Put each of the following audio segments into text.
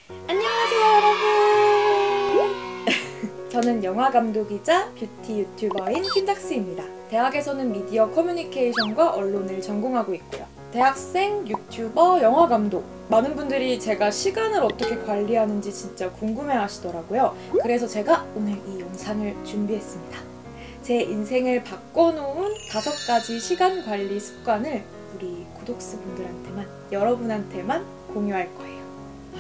안녕하세요 여러분! 저는 영화감독이자 뷰티 유튜버인 킨작스입니다. 대학에서는 미디어 커뮤니케이션과 언론을 전공하고 있고요. 대학생, 유튜버, 영화감독 많은 분들이 제가 시간을 어떻게 관리하는지 진짜 궁금해하시더라고요. 그래서 제가 오늘 이 영상을 준비했습니다. 제 인생을 바꿔놓은 5가지 시간 관리 습관을 우리 구독수분들한테만, 여러분한테만 공유할 거예요.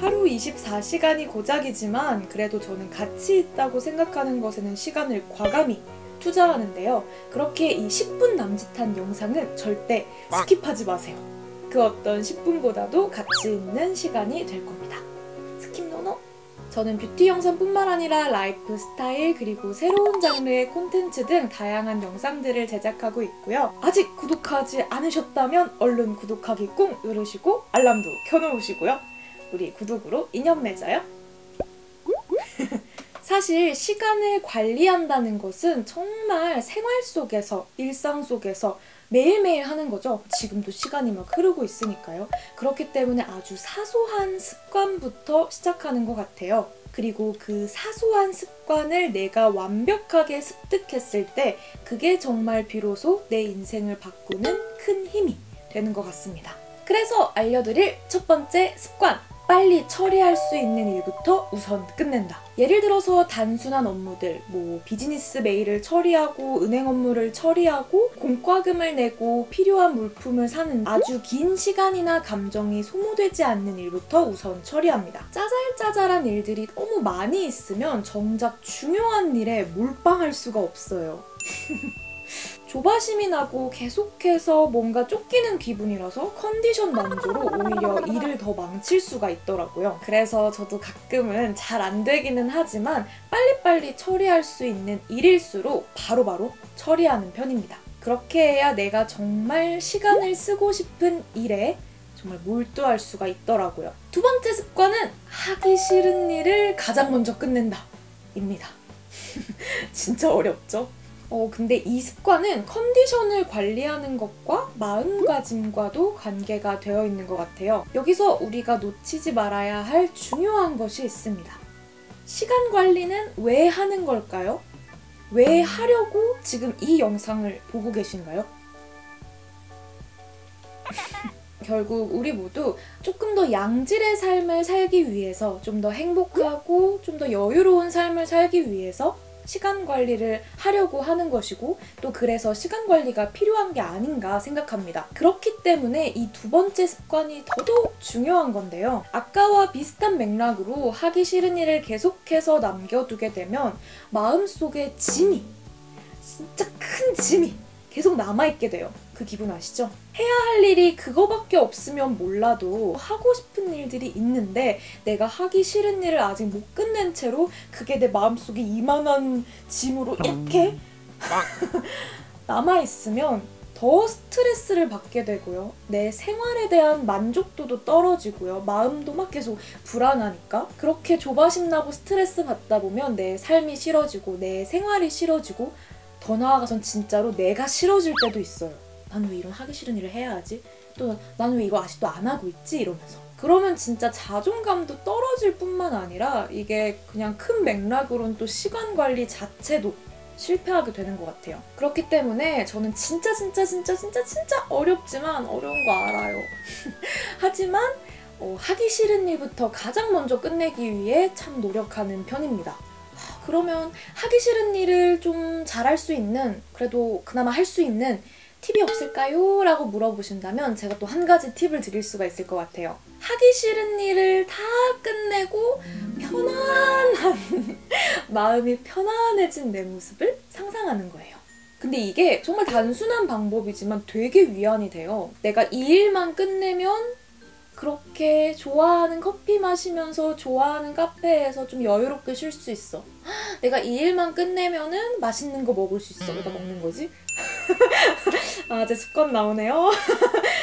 하루 24시간이 고작이지만 그래도 저는 가치 있다고 생각하는 것에는 시간을 과감히 투자하는데요. 그렇게 이 10분 남짓한 영상은 절대 스킵하지 마세요. 그 어떤 10분보다도 가치 있는 시간이 될 겁니다. 스킵 노노! 저는 뷰티 영상뿐만 아니라 라이프 스타일 그리고 새로운 장르의 콘텐츠 등 다양한 영상들을 제작하고 있고요. 아직 구독하지 않으셨다면 얼른 구독하기 꾹 누르시고 알람도 켜놓으시고요. 우리 구독으로 인연 맺어요. 사실 시간을 관리한다는 것은 정말 생활 속에서, 일상 속에서 매일매일 하는 거죠. 지금도 시간이 막 흐르고 있으니까요. 그렇기 때문에 아주 사소한 습관부터 시작하는 것 같아요. 그리고 그 사소한 습관을 내가 완벽하게 습득했을 때 그게 정말 비로소 내 인생을 바꾸는 큰 힘이 되는 것 같습니다. 그래서 알려드릴 첫 번째 습관! 빨리 처리할 수 있는 일부터 우선 끝낸다. 예를 들어서 단순한 업무들, 비즈니스 메일을 처리하고 은행 업무를 처리하고 공과금을 내고 필요한 물품을 사는 아주 긴 시간이나 감정이 소모되지 않는 일부터 우선 처리합니다. 짜잘짜잘한 일들이 너무 많이 있으면 정작 중요한 일에 몰빵할 수가 없어요. 조바심이 나고 계속해서 뭔가 쫓기는 기분이라서 컨디션 난조로 오히려 일을 더 망칠 수가 있더라고요. 그래서 저도 가끔은 잘 안 되기는 하지만 빨리빨리 처리할 수 있는 일일수록 바로바로 처리하는 편입니다. 그렇게 해야 내가 정말 시간을 쓰고 싶은 일에 정말 몰두할 수가 있더라고요. 두 번째 습관은 하기 싫은 일을 가장 먼저 끝낸다 입니다. 진짜 어렵죠? 근데 이 습관은 컨디션을 관리하는 것과 마음가짐과도 관계가 되어 있는 것 같아요. 여기서 우리가 놓치지 말아야 할 중요한 것이 있습니다. 시간 관리는 왜 하는 걸까요? 왜 하려고 지금 이 영상을 보고 계신가요? 결국 우리 모두 조금 더 양질의 삶을 살기 위해서, 좀 더 행복하고 좀 더 여유로운 삶을 살기 위해서 시간 관리를 하려고 하는 것이고, 또 그래서 시간 관리가 필요한 게 아닌가 생각합니다. 그렇기 때문에 이 두 번째 습관이 더더욱 중요한 건데요. 아까와 비슷한 맥락으로 하기 싫은 일을 계속해서 남겨두게 되면 마음속에 짐이, 진짜 큰 짐이 계속 남아있게 돼요. 그 기분 아시죠? 해야 할 일이 그거밖에 없으면 몰라도 하고 싶은 일들이 있는데 내가 하기 싫은 일을 아직 못 끝낸 채로 그게 내 마음속에 이만한 짐으로 이렇게 남아있으면 더 스트레스를 받게 되고요. 내 생활에 대한 만족도도 떨어지고요. 마음도 막 계속 불안하니까 그렇게 조바심 나고 스트레스 받다 보면 내 삶이 싫어지고 내 생활이 싫어지고 더 나아가선 진짜로 내가 싫어질 때도 있어요. 난 왜 이런 하기 싫은 일을 해야 하지? 또 나는 왜 이거 아직도 안 하고 있지? 이러면서. 그러면 진짜 자존감도 떨어질 뿐만 아니라 이게 그냥 큰 맥락으로는 또 시간 관리 자체도 실패하게 되는 것 같아요. 그렇기 때문에 저는 진짜 어렵지만 어려운 거 알아요. 하지만 하기 싫은 일부터 가장 먼저 끝내기 위해 참 노력하는 편입니다. 그러면 하기 싫은 일을 좀 잘할 수 있는, 그래도 그나마 할 수 있는 팁이 없을까요? 라고 물어보신다면 제가 또 한 가지 팁을 드릴 수가 있을 것 같아요. 하기 싫은 일을 다 끝내고 편안한 마음이 편안해진 내 모습을 상상하는 거예요. 근데 이게 정말 단순한 방법이지만 되게 위안이 돼요. 내가 이 일만 끝내면 그렇게 좋아하는 커피 마시면서 좋아하는 카페에서 좀 여유롭게 쉴 수 있어. 내가 이 일만 끝내면은 맛있는 거 먹을 수 있어. 왜다 먹는 거지? 아, 제 습관 나오네요.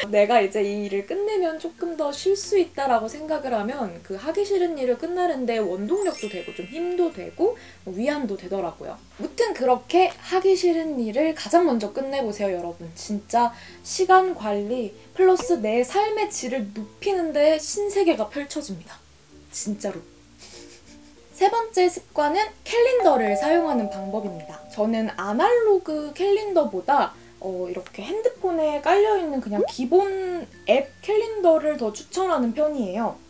내가 이제 이 일을 끝내면 조금 더 쉴 수 있다라고 생각을 하면 그 하기 싫은 일을 끝나는데 원동력도 되고 좀 힘도 되고 위안도 되더라고요. 무튼 그렇게 하기 싫은 일을 가장 먼저 끝내보세요, 여러분. 진짜 시간 관리 플러스 내 삶의 질을 높이는 데 신세계가 펼쳐집니다. 진짜로. 세 번째 습관은 캘린더를 사용하는 방법입니다. 저는 아날로그 캘린더보다 이렇게 핸드폰에 깔려있는 그냥 기본 앱 캘린더를 더 추천하는 편이에요.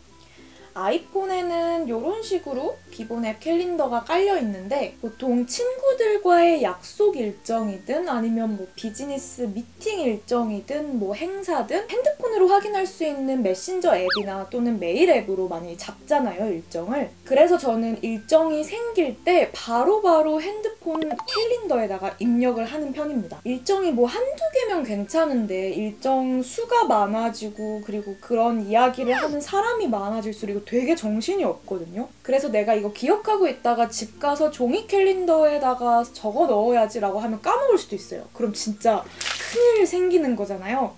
아이폰에는 이런 식으로 기본 앱 캘린더가 깔려있는데 보통 친구들과의 약속 일정이든 아니면 뭐 비즈니스 미팅 일정이든 뭐 행사든 핸드폰으로 확인할 수 있는 메신저 앱이나 또는 메일 앱으로 많이 잡잖아요, 일정을. 그래서 저는 일정이 생길 때 바로바로 핸드폰 캘린더에다가 입력을 하는 편입니다. 일정이 뭐 한두 개면 괜찮은데 일정 수가 많아지고 그리고 그런 이야기를 하는 사람이 많아질수록 되게 정신이 없거든요. 그래서 내가 이거 기억하고 있다가 집 가서 종이 캘린더에다가 적어 넣어야지라고 하면 까먹을 수도 있어요. 그럼 진짜 큰일 생기는 거잖아요.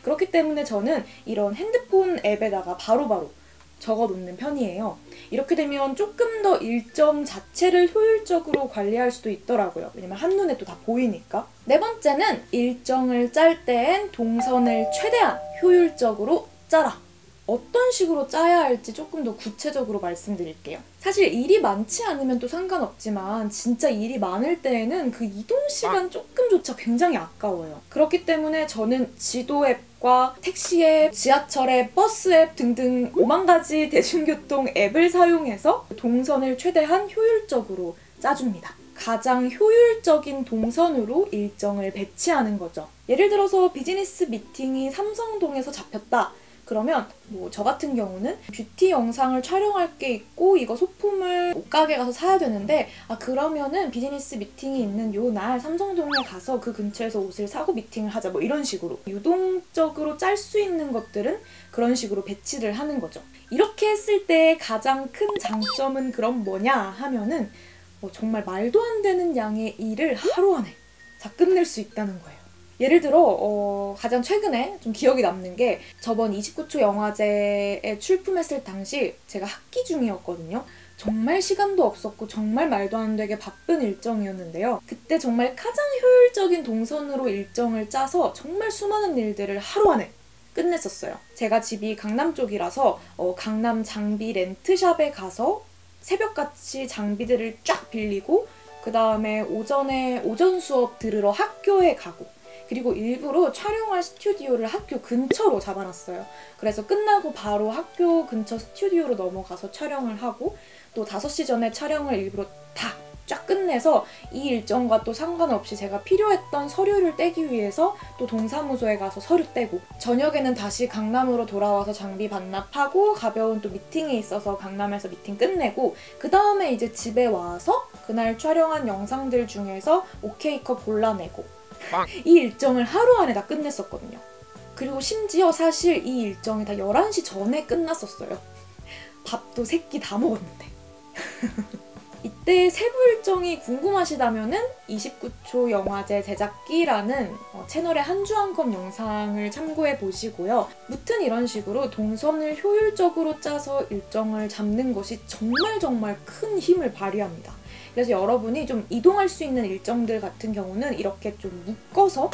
그렇기 때문에 저는 이런 핸드폰 앱에다가 바로바로 적어 놓는 편이에요. 이렇게 되면 조금 더 일정 자체를 효율적으로 관리할 수도 있더라고요. 왜냐면 한눈에 또 다 보이니까. 네 번째는 일정을 짤 땐 동선을 최대한 효율적으로 짜라. 어떤 식으로 짜야 할지 조금 더 구체적으로 말씀드릴게요. 사실 일이 많지 않으면 또 상관없지만 진짜 일이 많을 때에는 그 이동 시간 조금조차 굉장히 아까워요. 그렇기 때문에 저는 지도 앱과 택시 앱, 지하철 앱, 버스 앱 등등 5만 가지 대중교통 앱을 사용해서 동선을 최대한 효율적으로 짜줍니다. 가장 효율적인 동선으로 일정을 배치하는 거죠. 예를 들어서 비즈니스 미팅이 삼성동에서 잡혔다. 그러면 뭐 저 같은 경우는 뷰티 영상을 촬영할 게 있고 이거 소품을 옷가게 가서 사야 되는데 그러면은 비즈니스 미팅이 있는 요 날 삼성동에 가서 그 근처에서 옷을 사고 미팅을 하자 뭐 이런 식으로 유동적으로 짤 수 있는 것들은 그런 식으로 배치를 하는 거죠. 이렇게 했을 때 가장 큰 장점은 그럼 뭐냐 하면은 정말 말도 안 되는 양의 일을 하루 안에 다 끝낼 수 있다는 거예요. 예를 들어 가장 최근에 좀 기억이 남는 게 저번 29초 영화제에 출품했을 당시 제가 학기 중이었거든요. 정말 시간도 없었고 정말 말도 안 되게 바쁜 일정이었는데요. 그때 정말 가장 효율적인 동선으로 일정을 짜서 정말 수많은 일들을 하루 안에 끝냈었어요. 제가 집이 강남 쪽이라서 강남 장비 렌트샵에 가서 새벽같이 장비들을 쫙 빌리고 그 다음에 오전 수업 들으러 학교에 가고 그리고 일부러 촬영할 스튜디오를 학교 근처로 잡아놨어요. 그래서 끝나고 바로 학교 근처 스튜디오로 넘어가서 촬영을 하고 또 5시 전에 촬영을 일부러 다 쫙 끝내서 이 일정과 또 상관없이 제가 필요했던 서류를 떼기 위해서 또 동사무소에 가서 서류 떼고 저녁에는 다시 강남으로 돌아와서 장비 반납하고 가벼운 또 미팅이 있어서 강남에서 미팅 끝내고 그 다음에 이제 집에 와서 그날 촬영한 영상들 중에서 오케이 컷 골라내고 이 일정을 하루 안에 다 끝냈었거든요. 그리고 심지어 사실 이 일정이 다 11시 전에 끝났었어요. 밥도 3끼 다 먹었는데. 이때 세부 일정이 궁금하시다면은 29초 영화제 제작기라는 채널의 한 주 한 컵 영상을 참고해 보시고요. 무튼 이런 식으로 동선을 효율적으로 짜서 일정을 잡는 것이 정말 큰 힘을 발휘합니다. 그래서 여러분이 좀 이동할 수 있는 일정들 같은 경우는 이렇게 좀 묶어서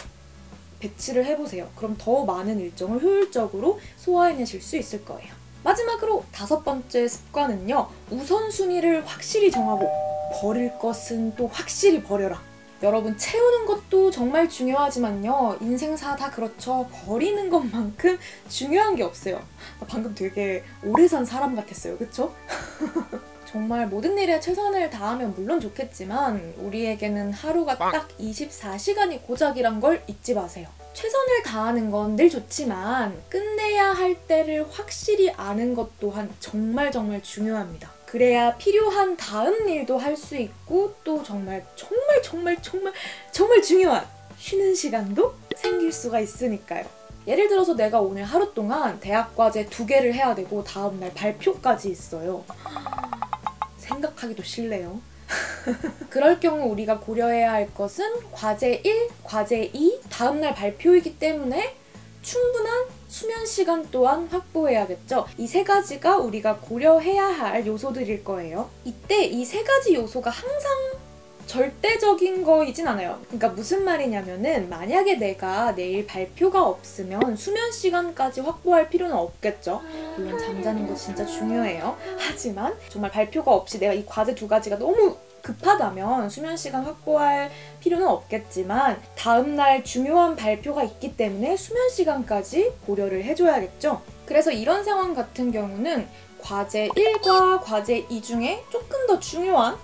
배치를 해보세요. 그럼 더 많은 일정을 효율적으로 소화해내실 수 있을 거예요. 마지막으로 5번째 습관은요. 우선순위를 확실히 정하고 버릴 것은 또 확실히 버려라. 여러분 채우는 것도 정말 중요하지만요. 인생사 다 그렇죠. 버리는 것만큼 중요한 게 없어요. 방금 되게 오래 산 사람 같았어요. 그쵸? 정말 모든 일에 최선을 다하면 물론 좋겠지만 우리에게는 하루가 딱 24시간이 고작이란 걸 잊지 마세요. 최선을 다하는 건 늘 좋지만 끝내야 할 때를 확실히 아는 것 또한 정말 중요합니다. 그래야 필요한 다음 일도 할 수 있고 또 정말 중요한 쉬는 시간도 생길 수가 있으니까요. 예를 들어서 내가 오늘 하루 동안 대학 과제 2개를 해야 되고 다음날 발표까지 있어요. 생각하기도 싫네요. 그럴 경우 우리가 고려해야 할 것은 과제 1, 과제 2, 다음날 발표이기 때문에 충분한 수면 시간 또한 확보해야겠죠. 이 3가지가 우리가 고려해야 할 요소들일 거예요. 이때 이 3가지 요소가 항상 절대적인 거이진 않아요. 그러니까 무슨 말이냐면은 만약에 내가 내일 발표가 없으면 수면 시간까지 확보할 필요는 없겠죠. 물론 잠자는 거 진짜 중요해요. 하지만 정말 발표가 없이 내가 이 과제 2가지가 너무 급하다면 수면 시간 확보할 필요는 없겠지만 다음날 중요한 발표가 있기 때문에 수면 시간까지 고려를 해줘야겠죠. 그래서 이런 상황 같은 경우는 과제 1과 과제 2 중에 조금 더 중요한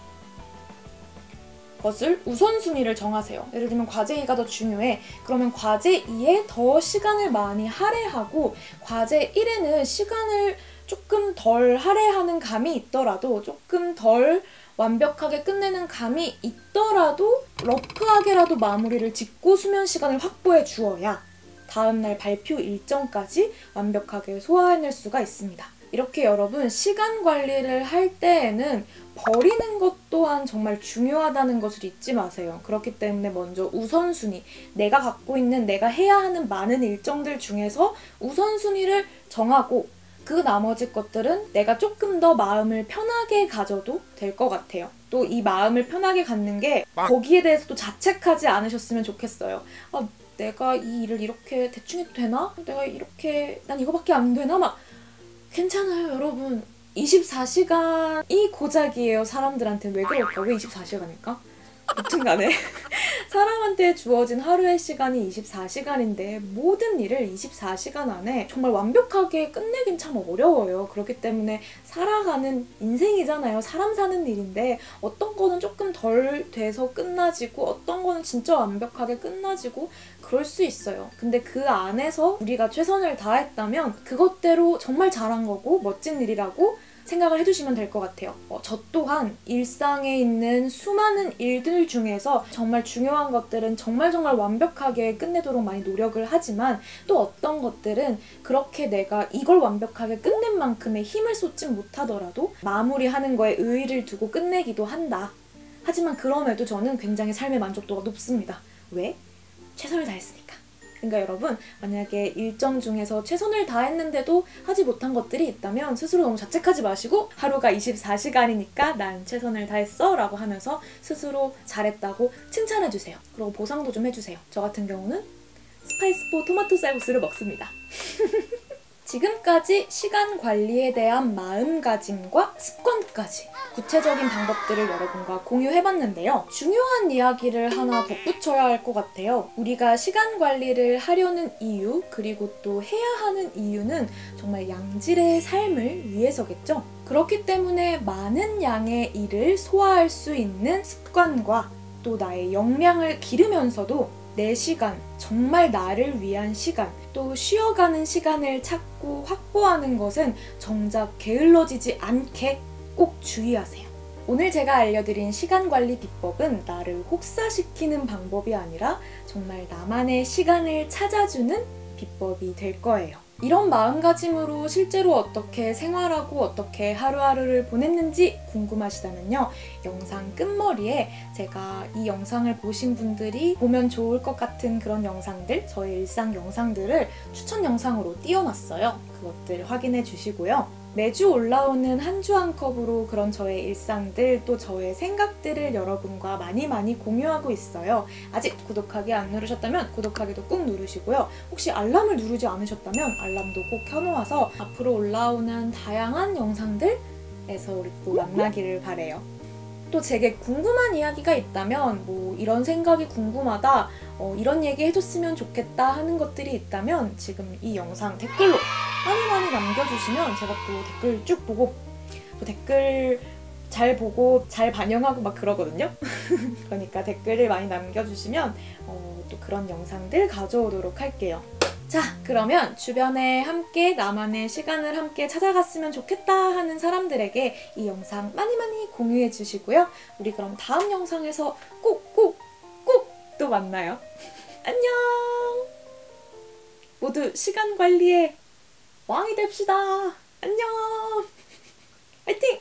것을 우선순위를 정하세요. 예를 들면 과제 2가 더 중요해. 그러면 과제 2에 더 시간을 많이 할애하고 과제 1에는 시간을 조금 덜 할애하는 감이 있더라도 조금 덜 완벽하게 끝내는 감이 있더라도 러프하게라도 마무리를 짓고 수면 시간을 확보해 주어야 다음날 발표 일정까지 완벽하게 소화해낼 수가 있습니다. 이렇게 여러분 시간 관리를 할 때에는 버리는 것 또한 정말 중요하다는 것을 잊지 마세요. 그렇기 때문에 먼저 우선순위, 내가 갖고 있는 내가 해야 하는 많은 일정들 중에서 우선순위를 정하고 그 나머지 것들은 내가 조금 더 마음을 편하게 가져도 될 것 같아요. 또 이 마음을 편하게 갖는 게 거기에 대해서도 자책하지 않으셨으면 좋겠어요. 아, 내가 이 일을 이렇게 대충 해도 되나? 내가 이렇게 난 이거밖에 안 되나? 막 괜찮아요, 여러분. 24시간이 고작이에요, 사람들한테. 왜 그럴까? 왜 24시간일까? 여튼 간에 사람한테 주어진 하루의 시간이 24시간인데 모든 일을 24시간 안에 정말 완벽하게 끝내긴 참 어려워요. 그렇기 때문에 살아가는 인생이잖아요. 사람 사는 일인데 어떤 거는 조금 덜 돼서 끝나지고 어떤 거는 진짜 완벽하게 끝나지고 그럴 수 있어요. 근데 그 안에서 우리가 최선을 다했다면 그것대로 정말 잘한 거고 멋진 일이라고 생각을 해주시면 될 것 같아요. 저 또한 일상에 있는 수많은 일들 중에서 정말 중요한 것들은 정말 완벽하게 끝내도록 많이 노력을 하지만 또 어떤 것들은 그렇게 내가 이걸 완벽하게 끝낸 만큼의 힘을 쏟지 못하더라도 마무리하는 거에 의의를 두고 끝내기도 한다. 하지만 그럼에도 저는 굉장히 삶의 만족도가 높습니다. 왜? 최선을 다했으니까. 그러니까 여러분, 만약에 일정 중에서 최선을 다했는데도 하지 못한 것들이 있다면 스스로 너무 자책하지 마시고 하루가 24시간이니까 난 최선을 다했어 라고 하면서 스스로 잘했다고 칭찬해주세요. 그리고 보상도 좀 해주세요. 저 같은 경우는 스파이스포 토마토 쌀국수를 먹습니다. 지금까지 시간 관리에 대한 마음가짐과 습관까지 구체적인 방법들을 여러분과 공유해봤는데요. 중요한 이야기를 하나 덧붙여야 할 것 같아요. 우리가 시간 관리를 하려는 이유, 그리고 또 해야 하는 이유는 정말 양질의 삶을 위해서겠죠. 그렇기 때문에 많은 양의 일을 소화할 수 있는 습관과 또 나의 역량을 기르면서도 내 시간, 정말 나를 위한 시간, 또 쉬어가는 시간을 찾고 확보하는 것은 정작 게을러지지 않게 꼭 주의하세요. 오늘 제가 알려드린 시간관리 비법은 나를 혹사시키는 방법이 아니라 정말 나만의 시간을 찾아주는 비법이 될 거예요. 이런 마음가짐으로 실제로 어떻게 생활하고 어떻게 하루하루를 보냈는지 궁금하시다면요. 영상 끝머리에 제가 이 영상을 보신 분들이 보면 좋을 것 같은 그런 영상들, 저의 일상 영상들을 추천 영상으로 띄워놨어요. 그것들 확인해 주시고요. 매주 올라오는 한 주 한 컵으로 그런 저의 일상들 또 저의 생각들을 여러분과 많이 공유하고 있어요. 아직 구독하기 안 누르셨다면 구독하기도 꾹 누르시고요. 혹시 알람을 누르지 않으셨다면 알람도 꼭 켜놓아서 앞으로 올라오는 다양한 영상들에서 우리 또 만나기를 바래요. 또 제게 궁금한 이야기가 있다면 뭐 이런 생각이 궁금하다, 이런 얘기 해줬으면 좋겠다 하는 것들이 있다면 지금 이 영상 댓글로 많이 남겨주시면 제가 또 댓글 쭉 보고 또 댓글 잘 보고 잘 반영하고 막 그러거든요. 그러니까 댓글을 많이 남겨주시면 또 그런 영상들 가져오도록 할게요. 자, 그러면 주변에 함께 나만의 시간을 함께 찾아갔으면 좋겠다 하는 사람들에게 이 영상 많이 공유해 주시고요. 우리 그럼 다음 영상에서 꼭 또 만나요. 안녕! 모두 시간 관리에 왕이 됩시다. 안녕! 화이팅!